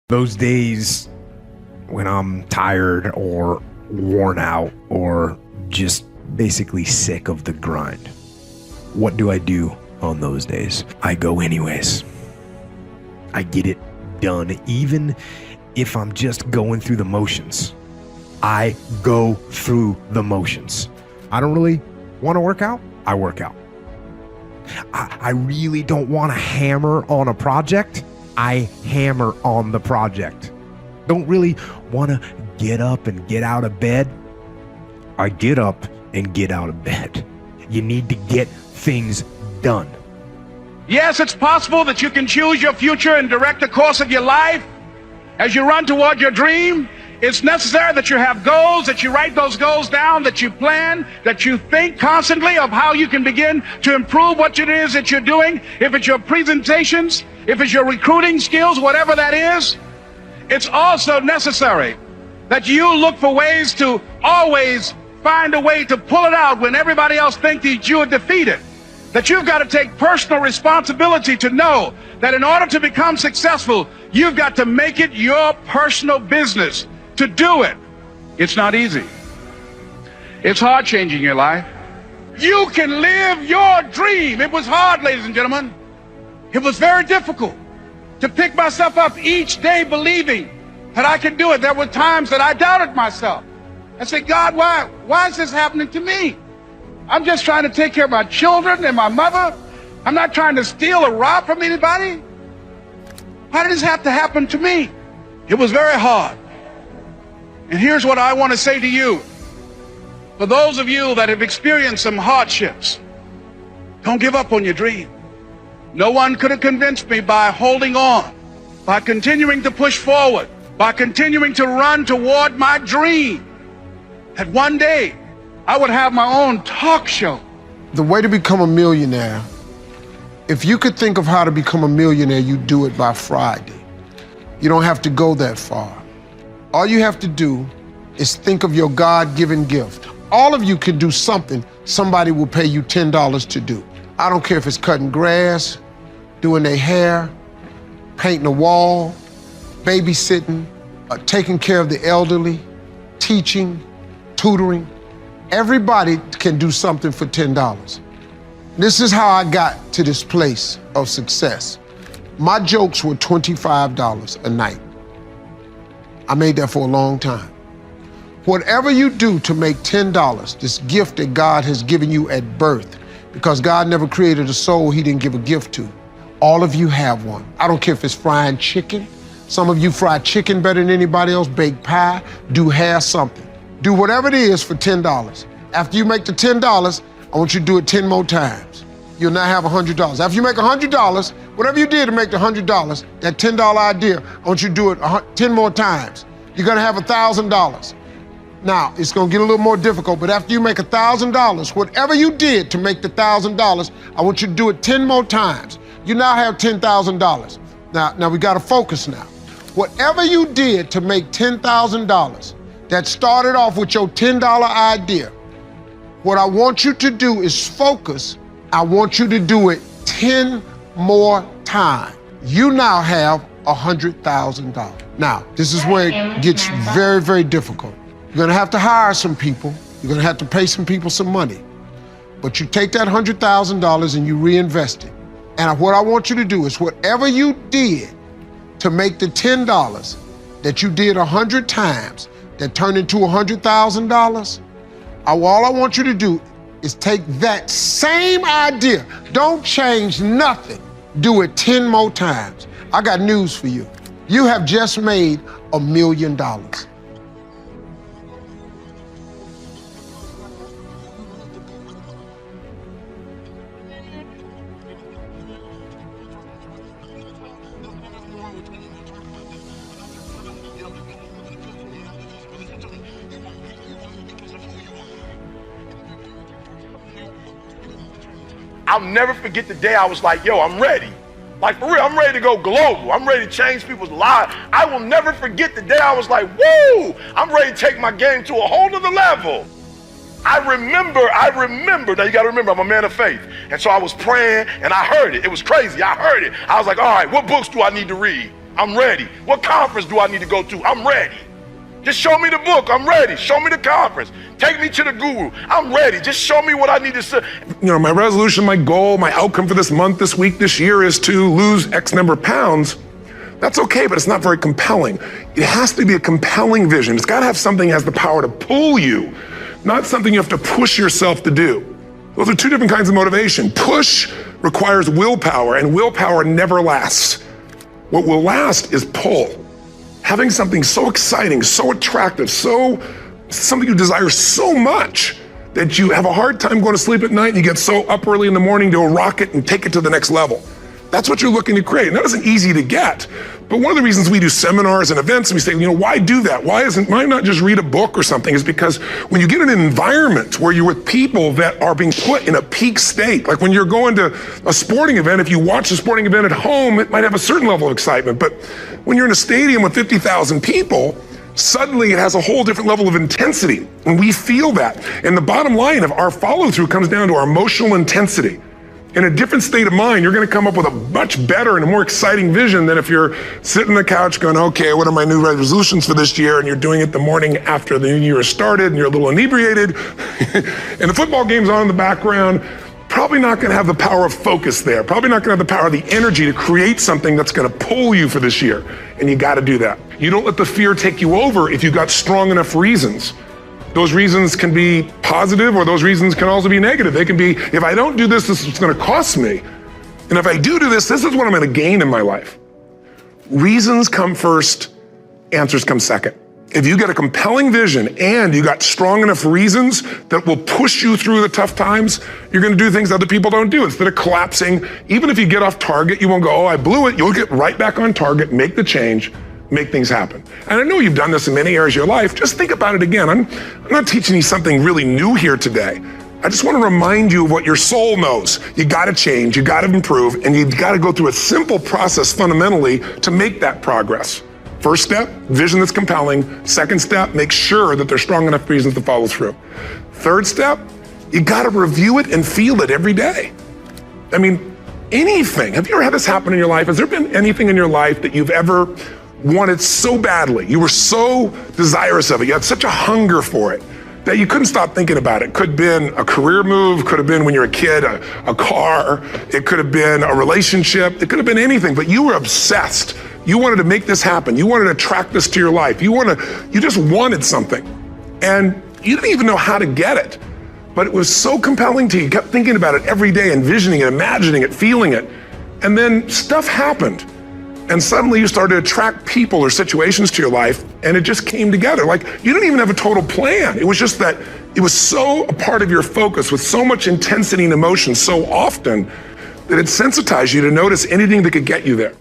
Those days when I'm tired or worn out or just basically sick of the grind, what do I do on those days? I go anyways. I get it done, even if I'm just going through the motions. I go through the motions. I don't really want to work out. I work out. I really don't want to hammer on a project. I hammer on the project. Don't really want to get up and get out of bed. I get up and get out of bed. You need to get things done. Yes, it's possible that you can choose your future and direct the course of your life as you run toward your dream. It's necessary that you have goals, that you write those goals down, that you plan, that you think constantly of how you can begin to improve what it is that you're doing. If it's your presentations, if it's your recruiting skills, whatever that is, it's also necessary that you look for ways to always find a way to pull it out when everybody else thinks that you are defeated. That you've got to take personal responsibility to know that in order to become successful, you've got to make it your personal business to do it. It's not easy. It's hard changing your life. You can live your dream. It was hard, ladies and gentlemen. It was very difficult to pick myself up each day believing that I could do it. There were times that I doubted myself. I said, God, why is this happening to me? I'm just trying to take care of my children and my mother. I'm not trying to steal or rob from anybody. Why did this have to happen to me? It was very hard. And here's what I want to say to you. For those of you that have experienced some hardships, don't give up on your dream. No one could have convinced me by holding on, by continuing to push forward, by continuing to run toward my dream, that one day I would have my own talk show. The way to become a millionaire, if you could think of how to become a millionaire, you do it by Friday. You don't have to go that far. All you have to do is think of your God-given gift. All of you can do something somebody will pay you $10 to do. I don't care if it's cutting grass, doing their hair, painting a wall, babysitting, taking care of the elderly, teaching, tutoring. Everybody can do something for $10. This is how I got to this place of success. My jokes were $25 a night. I made that for a long time. Whatever you do to make $10, this gift that God has given you at birth, because God never created a soul he didn't give a gift to. All of you have one. I don't care if it's frying chicken. Some of you fry chicken better than anybody else, bake pie, do hair, something. Do whatever it is for $10. After you make the $10, I want you to do it 10 more times. You'll now have $100. After you make $100, whatever you did to make the $100, that $10 idea, I want you to do it 10 more times. You're gonna have $1,000. Now, it's gonna get a little more difficult, but after you make $1,000, whatever you did to make the $1,000, I want you to do it 10 more times. You now have $10,000. Now we gotta focus now. Whatever you did to make $10,000 that started off with your $10 idea, what I want you to do is focus. I want you to do it 10 more times. You now have $100,000. Now, this is where it gets very, very difficult. You're gonna have to hire some people. You're gonna have to pay some people some money. But you take that $100,000 and you reinvest it. And what I want you to do is whatever you did to make the $10 that you did 100 times that turned into $100,000, all I want you to do is take that same idea. Don't change nothing. Do it 10 more times. I got news for you. You have just made $1 million. I'll never forget the day I was like, yo, I'm ready. Like, for real, I'm ready to go global. I'm ready to change people's lives. I will never forget the day I was like, woo, I'm ready to take my game to a whole nother level. I remember, now you gotta remember, I'm a man of faith. And so I was praying and I heard it. It was crazy, I heard it. I was like, all right, what books do I need to read? I'm ready. What conference do I need to go to? I'm ready. Just show me the book. I'm ready. Show me the conference. Take me to the guru. I'm ready. Just show me what I need to say. You know, my resolution, my goal, my outcome for this month, this week, this year is to lose X number of pounds. That's okay, but it's not very compelling. It has to be a compelling vision. It's got to have something that has the power to pull you, not something you have to push yourself to do. Those are two different kinds of motivation. Push requires willpower, and willpower never lasts. What will last is pull. Having something so exciting, so attractive, something you desire so much that you have a hard time going to sleep at night and you get so up early in the morning to rock it and take it to the next level. That's what you're looking to create. And that isn't easy to get. But one of the reasons we do seminars and events and we say, you know, why do that? Why not just read a book or something? Is because when you get in an environment where you're with people that are being put in a peak state, like when you're going to a sporting event, if you watch a sporting event at home, it might have a certain level of excitement. But when you're in a stadium with 50,000 people, suddenly it has a whole different level of intensity. And we feel that. And the bottom line of our follow through comes down to our emotional intensity. In a different state of mind, you're going to come up with a much better and a more exciting vision than if you're sitting on the couch going, okay, what are my new resolutions for this year? And you're doing it the morning after the new year has started and you're a little inebriated and the football game's on in the background. Probably not going to have the power of focus there. Probably not going to have the power of the energy to create something that's going to pull you for this year. And you got to do that. You don't let the fear take you over if you've got strong enough reasons. Those reasons can be positive or those reasons can also be negative. They can be, if I don't do this, this is what's going to cost me. And if I do this, this is what I'm going to gain in my life. Reasons come first, answers come second. If you get a compelling vision and you got strong enough reasons that will push you through the tough times, you're going to do things other people don't do. Instead of collapsing, even if you get off target, you won't go, oh, I blew it. You'll get right back on target, make the change, make things happen. And I know you've done this in many areas of your life. Just think about it again. I'm not teaching you something really new here today. I just want to remind you of what your soul knows. You got to change, you got to improve, and you got to go through a simple process fundamentally to make that progress. First step, vision that's compelling. Second step, make sure that there's strong enough reasons to follow through. Third step, you got to review it and feel it every day. I mean, anything. Have you ever had this happen in your life? Has there been anything in your life that you've ever wanted so badly? You were so desirous of it. You had such a hunger for it that you couldn't stop thinking about it. Could have been a career move, could have been when you were a kid, a car, it could have been a relationship, it could have been anything, but you were obsessed. You wanted to make this happen. You wanted to attract this to your life. You just wanted something. And you didn't even know how to get it, but it was so compelling to you. You kept thinking about it every day, envisioning it, imagining it, feeling it. And then stuff happened. And suddenly you started to attract people or situations to your life, and it just came together. Like, you didn't even have a total plan. It was just that it was so a part of your focus with so much intensity and emotion so often that it sensitized you to notice anything that could get you there.